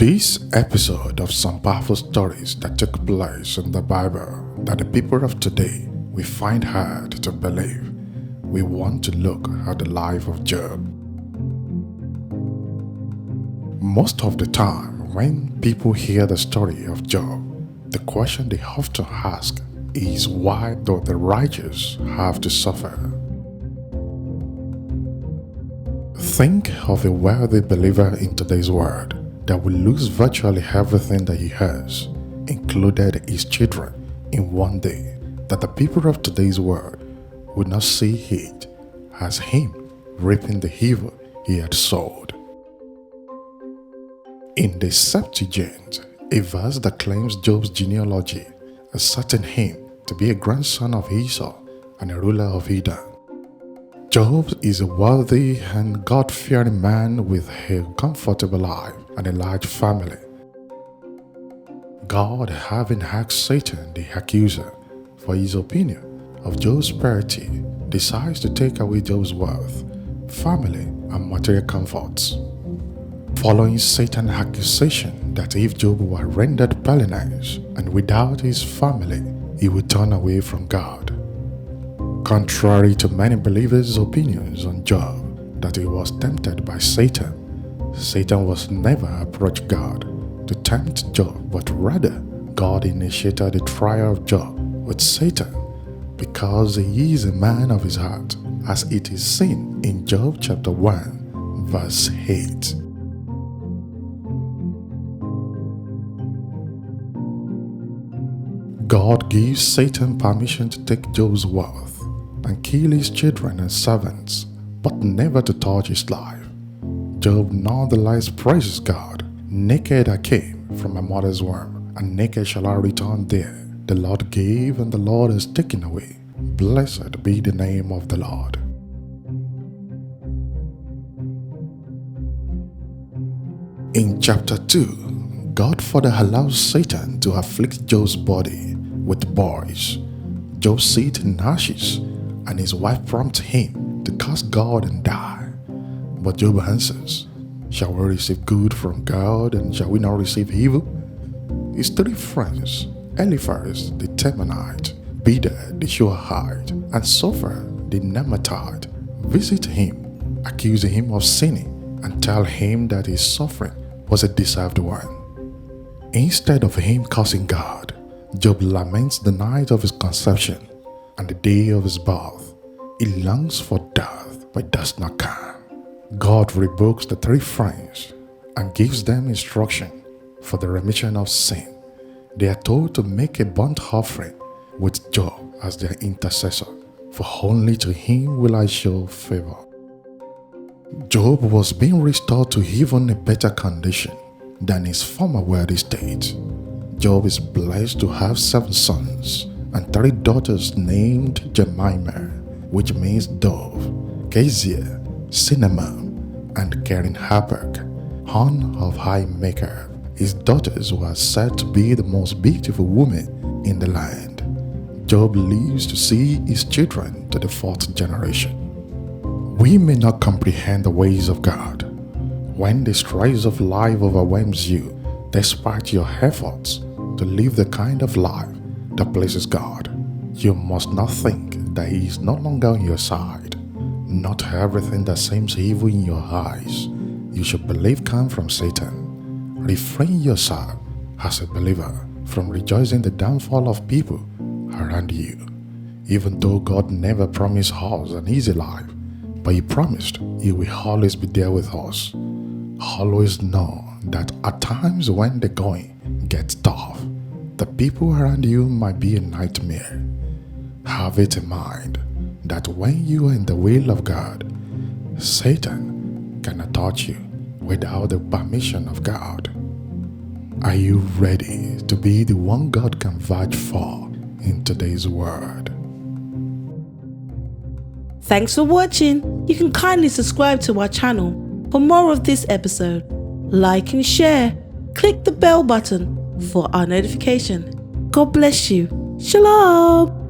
This episode of some powerful stories that took place in the Bible that the people of today we find hard to believe, we want to look at the life of Job. Most of the time, when people hear the story of Job, the question they often ask is, why do the righteous have to suffer? Think of a wealthy believer in today's world that will lose virtually everything that he has, included his children, in one day, that the people of today's world would not see it as him reaping the evil he had sowed. In the Septuagint, a verse that claims Job's genealogy asserting him to be a grandson of Esau and a ruler of Edom. Job is a wealthy and God-fearing man with a comfortable life and a large family. God, having asked Satan, the accuser, for his opinion of Job's piety, decides to take away Job's wealth, family, and material comforts. Following Satan's accusation that if Job were rendered penniless and without his family, he would turn away from God. Contrary to many believers' opinions on Job that he was tempted by Satan, Satan was never approached God to tempt Job, but rather God initiated the trial of Job with Satan because he is a man of his heart, as it is seen in Job chapter 1, verse 8. God gives Satan permission to take Job's wealth and kill his children and servants, but never to touch his life. Job nonetheless praises God. Naked I came from my mother's womb, and naked shall I return there. The Lord gave, and the Lord has taken away. Blessed be the name of the Lord. In chapter 2, God further allows Satan to afflict Job's body with boils. Job sits in ashes, and his wife prompts him to curse God and die. But Job answers, shall we receive good from God, and shall we not receive evil? His three friends, Eliphaz the Temanite, Bildad the Shuhite, and Zophar the Naamathite, visit him, accusing him of sinning, and tell him that his suffering was a deserved one. Instead of him cursing God, Job laments the night of his conception and the day of his birth. He longs for death, but does not come. God rebukes the three friends and gives them instruction for the remission of sin. They are told to make a burnt offering with Job as their intercessor, for only to him will I show favor. Job was being restored to even a better condition than his former wealthy state. Job is blessed to have 7 sons and 3 daughters named Jemimah, which means dove, Keziah, cinnamon, and Karen Hapuk, horn of high maker. His daughters were said to be the most beautiful women in the land. Job lives to see his children to the 4th generation. We may not comprehend the ways of God. When the stress of life overwhelms you, despite your efforts to live the kind of life that pleases God, you must not think that He is no longer on your side. Not everything that seems evil in your eyes you should believe comes from Satan. Refrain yourself as a believer from rejoicing the downfall of people around you. Even though God never promised us an easy life, but He promised He will always be there with us. Always know that at times when the going gets tough, the people around you might be a nightmare. Have it in mind that when you are in the will of God, Satan cannot touch you without the permission of God. Are you ready to be the one God can vouch for in today's world? Thanks for watching. You can kindly subscribe to our channel for more of this episode. Like and share. Click the bell button for our notification. God bless you. Shalom.